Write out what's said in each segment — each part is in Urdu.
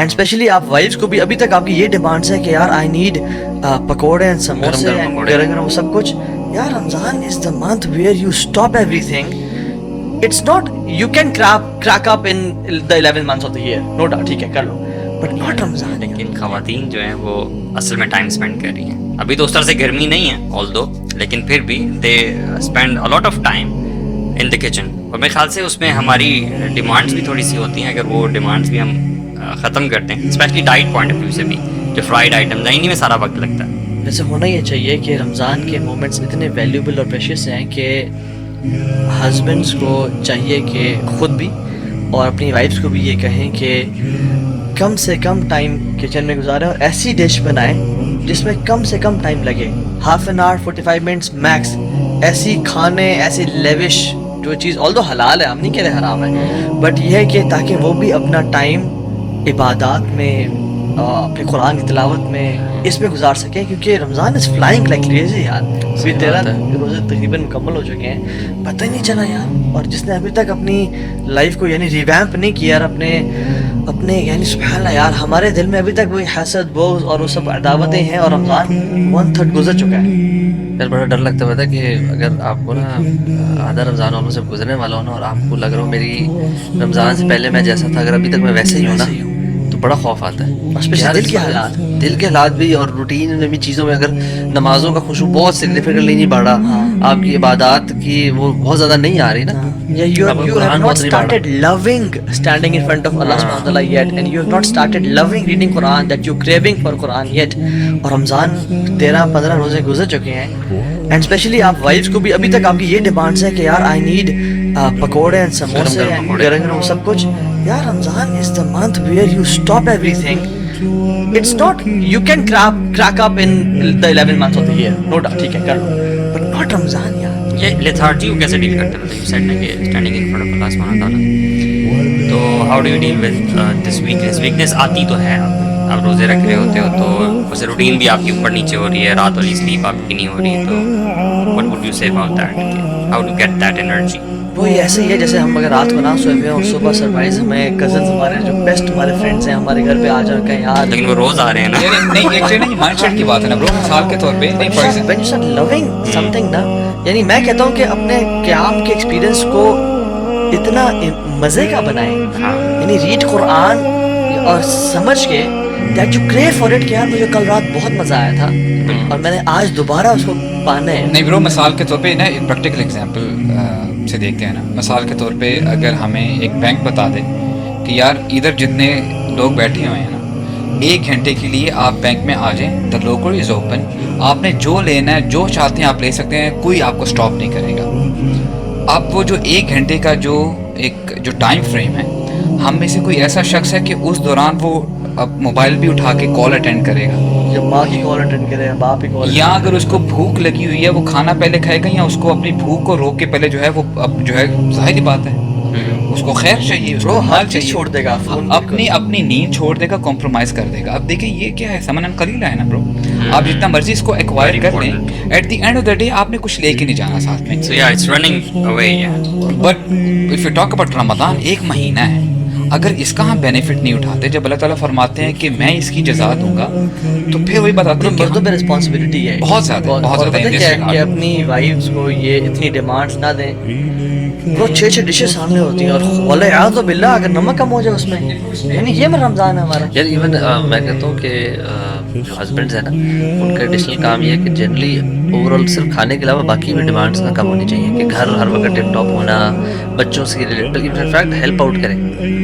اینڈ اسپیشلی آپ وائفس کو بھی ابھی تک آپ کی یہ ڈیمانڈس ہے کہ یار آئی نیڈ پکوڑے اینڈ سموسے گرم گرم سب کچھ. یار Ramzan is the month where you stop everything. It's not you can crack up in the 11 months of the year, no doubt, ٹھیک ہے کر لو, بٹ ناٹ رمضان. لیکن خواتین جو ہیں وہ اصل میں ٹائم اسپینڈ کر رہی ہیں. ابھی تو اس طرح سے گرمی نہیں ہے although, لیکن پھر بھی they spend a lot of time in the kitchen. اور میرے خیال سے اس میں ہماری ڈیمانڈس بھی تھوڑی سی ہوتی ہیں. اگر وہ ڈیمانڈس بھی ہم ختم کرتے ہیں, specially diet point of view سے بھی, جو فرائڈ آئٹم انہیں میں سارا وقت لگتا ہے. ویسے ہونا یہ چاہیے کہ رمضان کے مومنٹس اتنے ویلیوبل اور پریشیس ہیں کہ ہسبینڈس کو چاہیے کہ خود بھی اور اپنی وائفس کو بھی یہ کہیں کہ کم سے کم ٹائم کچن میں گزاریں اور ایسی ڈش بنائیں جس میں کم سے کم ٹائم لگے, ½ an hour 45 minutes میکس. ایسی کھانے, ایسی لیوش جو چیز although حلال ہے, ہم نہیں کہہ رہے حرام ہے, بٹ یہ ہے کہ تاکہ وہ بھی اپنا ٹائم عبادات میں, اپنے قرآن کی تلاوت میں, اس میں گزار سکیں, کیونکہ رمضان از فلائنگ لائک کریزی یار. ابھی 13 روزے تقریباً مکمل ہو چکے ہیں, پتہ ہی نہیں چلا یار. اور جس نے ابھی تک اپنی لائف کو یعنی ریویمپ نہیں کیا یار اپنے یعنی سبحان اللہ یار, ہمارے دل میں ابھی تک وہی حسد, بغض اور وہ سب عداوتیں ہیں, اور رمضان 1/3 گزر چکا ہے. یار بڑا ڈر لگتا تھا کہ اگر آپ کو نا آدھا رمضان ہم سے گزرنے والا ہو نا, اور آپ کو لگ رہا ہو میری رمضان سے پہلے میں جیسا تھا, اگر ابھی تک میں ویسے ہی ہوں نا, تو بڑا خوف آتا ہے. دل کے حالات بھی, اور روٹین میں بھی چیزوں میں, اگر نمازوں کا خشوع بہت سگنیفیکنٹلی نہیں بڑھا, آپ کی عبادات کی وہ بہت زیادہ نہیں آ رہی نا, you have not started loving standing in front of Allah subhanahu wa ta'ala yet, and you have not started loving reading Quran, that you craving for Quran yet. اور رمضان 13-15 روزے گزر چکے ہیں, اینڈ اسپیشلی آپ وائفس کو بھی ابھی تک آپ کی یہ ڈیمانڈس ہے کہ یار آئی نیڈ پکوڑے اینڈ سموسے گرم گرم سب کچھ. یار Ramzan is the month where you stop everything. It's not you can crack up in the 11 months of the year, no doubt, ٹھیک ہے کر لو, بٹ ناٹ رمضان یار. یہ لیتھارجی کو کیسے ڈیل کرتے ہیں؟ یو سیڈ نا کہ اسٹینڈنگ ان فرنٹ آف اللہ سبحانہ تعالیٰ, تو how do you deal with this weakness? Weakness آتی تو ہے, آپ روزے رکھ رہے ہوتے ہو تو اسے روٹین بھی آپ کی اوپر نیچے ہو رہی ہے, رات والی سلیپ آپ کی نہیں ہو رہی, تو what would you say about that? How to get that energy? وہ ایسے ہی ہے جیسے ہم اگر رات کو نہ سوئے ہوئے اور صبح سرپرائز ہمیں کزنس ہمارے جو بیسٹ ہمارے فرینڈس ہیں ہمارے گھر پہ آ جا کہیں یار, لیکن وہ روز آ رہے ہیں نا. نہیں ایکچولی نا یہ مائنڈ سیٹ کی بات ہے نا برو, مثال کے طور پہ نہیں, for example when you start loving something نا, یعنی میں کہتا ہوں کہ اپنے قیام کے ایکسپیرینس کو اتنا مزے کا بنائیں, یعنی ریڈ قرآن اور سمجھ کے that you crave for it, کہ یار مجھے کل رات بہت مزہ آیا تھا اور میں نے آج دوبارہ اس کو پانا ہے. نہیں برو, مثال کے طور پہ نا ایک پریکٹیکل ایگزامپل سے دیکھتے ہیں نا. مثال کے طور پہ اگر ہمیں ایک بینک بتا دے کہ یار ادھر جتنے لوگ بیٹھے ہوئے ہیں نا, 1 گھنٹے کے لیے آپ بینک میں آ جائیں, دا لوکر از اوپن, آپ نے جو لینا ہے جو چاہتے ہیں آپ لے سکتے ہیں, کوئی آپ کو اسٹاپ نہیں کرے گا. آپ وہ جو 1 گھنٹے کا جو ٹائم فریم ہے, ہم میں سے کوئی ایسا شخص ہے کہ اس دوران وہ اب موبائل بھی اٹھا کے کال اٹینڈ کرے گا, جب ماں کی کال اٹینڈ کرے, باپ کی کال, یا اگر اس کو بھوک لگی ہوئی ہے وہ کھانا پہلے کھائے گا, یا اس کو اپنی بھوک کو روک کے پہلے جو ہے وہ اب جو ہے ظاہری بات ہے اس کو خیر چاہیے, اس کو ہر چیز چھوڑ دے گا, اپنی نیند چھوڑ دے گا, کمپرومائز کر دے گا. اب دیکھیں یہ کیا ہے, ثمن قلیل ہے نا برو, آپ جتنا مرضی اس کو ایکوائر کر لیں, at the end of the day آپ نے کچھ لے کے نہیں جانا ساتھ میں. So yeah, it's running away, yeah. But if you talk about رمضان, 1 مہینہ ہے, اگر اس کا ہم بینیفٹ نہیں اٹھاتے, جب اللہ تعالیٰ فرماتے ہیں کہ میں اس کی جزا دوں گا, تو پھر وہی بتاتے ہیں کہ مردوں پہ رسپانسبلٹی ہے بہت زیادہ کہ اپنی وائفس کو یہ اتنی ڈیمانڈس نہ دیں. وہ 6 ڈشز سامنے ہوتی ہیں, اور والعیاذ باللہ اگر نمک کم ہو جائے اس میں, یعنی یہ میں رمضان ہے ہمارا. یار ایون میں کہتا ہوں کہ جو ہسبینڈز ہیں نا, ان کا ایڈیشنل کام یہ ہے کہ جنرلی اوور آل صرف کھانے کے علاوہ باقی بھی ڈیمانڈس نہ کم ہونی چاہیے, کہ گھر ہر وقت ٹپ ٹاپ ہونا, بچوں سے related in fact help out کریں.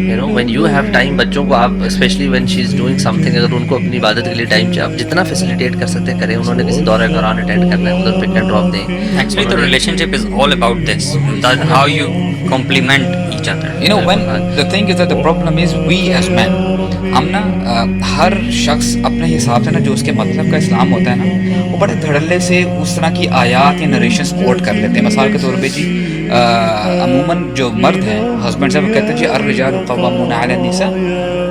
You know when you have time, بچوں کو آپ especially when she is doing something, اگر ان کو اپنی عبادت کے لیے ٹائم چاہیے, آپ جتنا فیسیلیٹیٹ کر سکتے کریں. انہوں نے کسی دورہ قرآن اٹینڈ کرنا ہے, ادھر پک اینڈ ڈراپ دیں. Actually the relationship is all about this, that how you complement each other. You know, when the thing is that the problem is we as men, ہم نا ہر شخص اپنے حساب سے نا جو اس کے مطلب کا اسلام ہوتا ہے نا, وہ بڑے دھڑلے سے اس طرح کی آیات یا نریشنز کوٹ کر لیتے ہیں. مثال کے طور پہ جی عموماً جو مرد ہیں, ہسبینڈ صاحب کہتے ہیں جی الرجال قوامون علی النساء,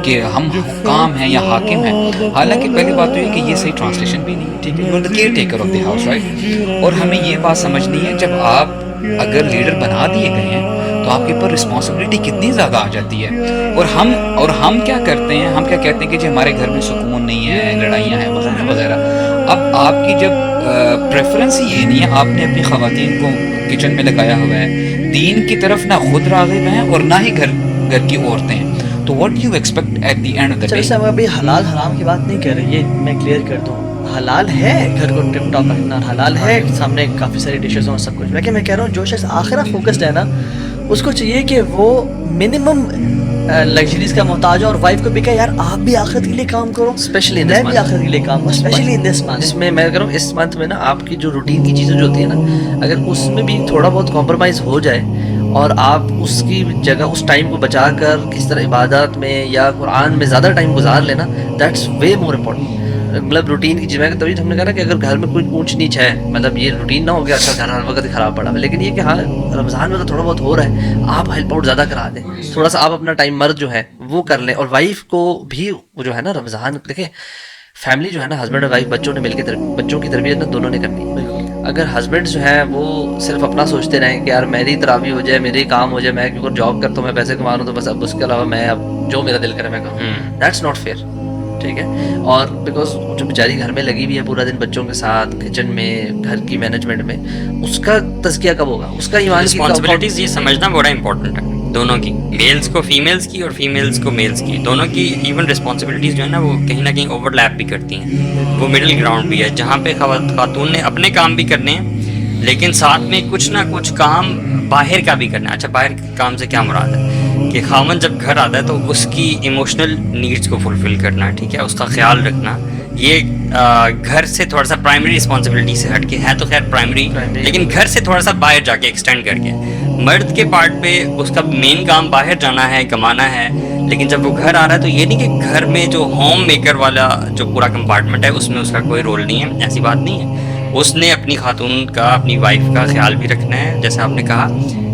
کہ ہم حکام ہیں یا حاکم ہیں. حالانکہ پہلی بات تو یہ کہ یہ صحیح ٹرانسلیشن بھی نہیں ہے, ٹھیک ہے, you are the caretaker of the house, right. اور ہمیں یہ بات سمجھنی ہے, جب آپ اگر لیڈر بنا دیے گئے ہیں تو آپ کے اوپر رسپانسبلٹی کتنی زیادہ آ جاتی ہے. اور ہم کیا کرتے ہیں, ہم کیا کہتے ہیں کہ جی ہمارے گھر میں سکون نہیں ہے, لڑائیاں ہیں وغیرہ وغیرہ. اب آپ کی جب پریفرنس ہی یہ نہیں ہے, آپ نے اپنی خواتین کو کچن میں لگایا ہوا ہے, دین کی طرف نہ خود راغب ہیں اور نہ ہی گھر کی عورتیں ہیں, تو what do you expect at the end of the day. جیسے ہم ابھی حلال حرام کی بات نہیں کر رہے, یہ میں کلیئر کر دوں. حلال ہے گھر کو ٹپ ٹاپ رکھنا, حلال ہے سامنے کافی ساری ڈشز ہوں سب کچھ, لیکن میں کہہ رہا ہوں جو شخص آخرہ فوکسڈ ہے نا, اس کو چاہیے کہ وہ منیمم لگژریز کا محتاج ہو, اور وائف کو بھی کہے یار آپ بھی آخرت کے لیے کام کرو, اسپیشلی میں بھی آخرت کے لیے کام کروں, اسپیشلی ان دس منتھ. جس میں میں کہہ رہا ہوں اس منتھ میں نا آپ کی جو روٹین کی چیزیں جو ہوتی ہیں نا, اگر اس میں بھی تھوڑا بہت کمپرومائز ہو جائے اور آپ اس کی جگہ اس ٹائم کو بچا کر کس طرح عبادات میں یا قرآن میں زیادہ ٹائم گزار لینا, دیٹس وے مور امپورٹنٹ. مطلب روٹین کی جمع تبھی ہم نے کہا نا کہ اگر گھر میں کوئی اونچ نیچ ہے, مطلب یہ روٹین نہ ہو گیا اچھا گھر ہر وقت خراب پڑا ہوا, لیکن یہ کہ ہاں رمضان میں تو تھوڑا بہت ہو رہا ہے, آپ ہیلپ آؤٹ زیادہ کرا دیں, تھوڑا سا آپ اپنا ٹائم مرد جو ہے وہ کر لیں, اور وائف کو بھی وہ جو ہے نا رمضان دیکھیں فیملی جو ہے نا ہسبینڈ اور وائف بچوں نے مل کے بچوں کی تربیت نا دونوں نے کرنی ہے. اگر ہسبینڈ جو ہے وہ صرف اپنا سوچتے رہیں کہ یار میری تراویح ہو جائے, میرے کام ہو جائے, میں کیونکہ جاب کرتا ہوں, میں پیسے کما رہا ہوں, تو بس اب اس کے علاوہ میں اب جو میرا دل کرے میں کروں, دیٹس ناٹ فیئر. ٹھیک ہے, اور بیکاز جو بیچاری گھر میں لگی ہوئی ہے پورا دن بچوں کے ساتھ کچن میں گھر کی مینجمنٹ میں, اس کا تزکیہ کب ہوگا, اس کا ایمان کی رسپانسبلٹیز یہ سمجھنا بڑا امپورٹنٹ ہے دونوں کی, میلز کو فیمیلز کی اور فیمیلز کو میلز کی, دونوں کی ایون رسپانسبلٹیز جو ہے نا وہ کہیں نہ کہیں اوور لیپ بھی کرتی ہیں. وہ مڈل گراؤنڈ بھی ہے جہاں پہ خاتون نے اپنے کام بھی کرنے ہیں لیکن ساتھ میں کچھ نہ کچھ کام باہر کا بھی کرنا ہے. اچھا باہر کے کام سے کیا مراد ہے کہ خاوند جب گھر آتا ہے تو اس کی ایموشنل نیڈس کو فلفل کرنا, ٹھیک ہے, اس کا خیال رکھنا, یہ گھر سے تھوڑا سا پرائمری رسپانسبلٹی سے ہٹ کے ہے, تو خیر پرائمری لیکن گھر سے تھوڑا سا باہر جا کے ایکسٹینڈ کر کے. مرد کے پارٹ پہ اس کا مین کام باہر جانا ہے, کمانا ہے, لیکن جب وہ گھر آ رہا ہے تو یہ نہیں کہ گھر میں جو ہوم میکر والا جو پورا کمپارٹمنٹ ہے اس میں اس کا کوئی رول نہیں ہے, ایسی بات نہیں ہے. اس نے اپنی خاتون کا اپنی وائف کا خیال بھی رکھنا ہے, جیسے آپ نے کہا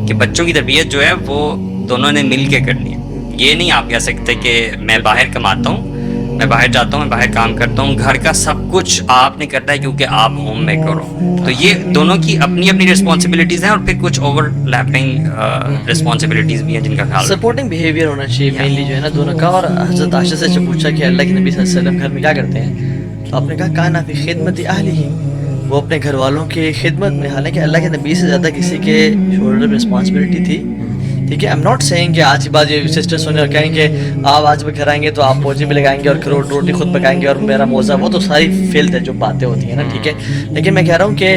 کہ بچوں کی تربیت جو ہے وہ دونوں نے مل کے کرنی ہے. یہ نہیں آپ کہہ سکتے کہ میں باہر کماتا ہوں, میں باہر جاتا ہوں, میں باہر کام کرتا ہوں, گھر کا سب کچھ آپ نے کرنا ہے کیونکہ آپ ہوم میکر ہو. تو یہ دونوں کی اپنی اپنی رسپانسبلٹیز ہیں, اور پھر کچھ اوور لیپنگ رسپانسبلٹیز بھی ہیں جن کا خیال سپورٹنگ بیہیویئر ہونا چاہیے مینلی جو ہے نا دونوں کا. اور حضرت عائشہ سے جب پوچھا کہ اللہ کے نبی صلی اللہ علیہ وسلم گھر میں کیا کرتے ہیں, تو آپ نے کہا کانا فی خدمت اہلہ, وہ اپنے گھر والوں کی خدمت میں, حالانکہ اللہ کے نبی سے زیادہ کسی کے شولڈر رسپانسبلٹی تھی. ٹھیک ہے, ایم ناٹ سیئنگ کہ آج کی بات یہ سسٹر سنیں اور کہیں کہ آپ آج بھی گھر آئیں گے تو آپ پوچھے بھی لگائیں گے اور روٹی خود پکائیں گے اور میرا موزہ, وہ تو ساری فیلڈ ہے جو باتیں ہوتی ہیں نا. ٹھیک ہے, لیکن میں کہہ رہا ہوں کہ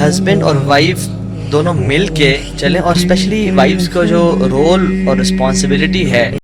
ہسبینڈ اور وائف دونوں مل کے چلیں, اور اسپیشلی وائفس کو جو رول اور رسپانسبلٹی ہے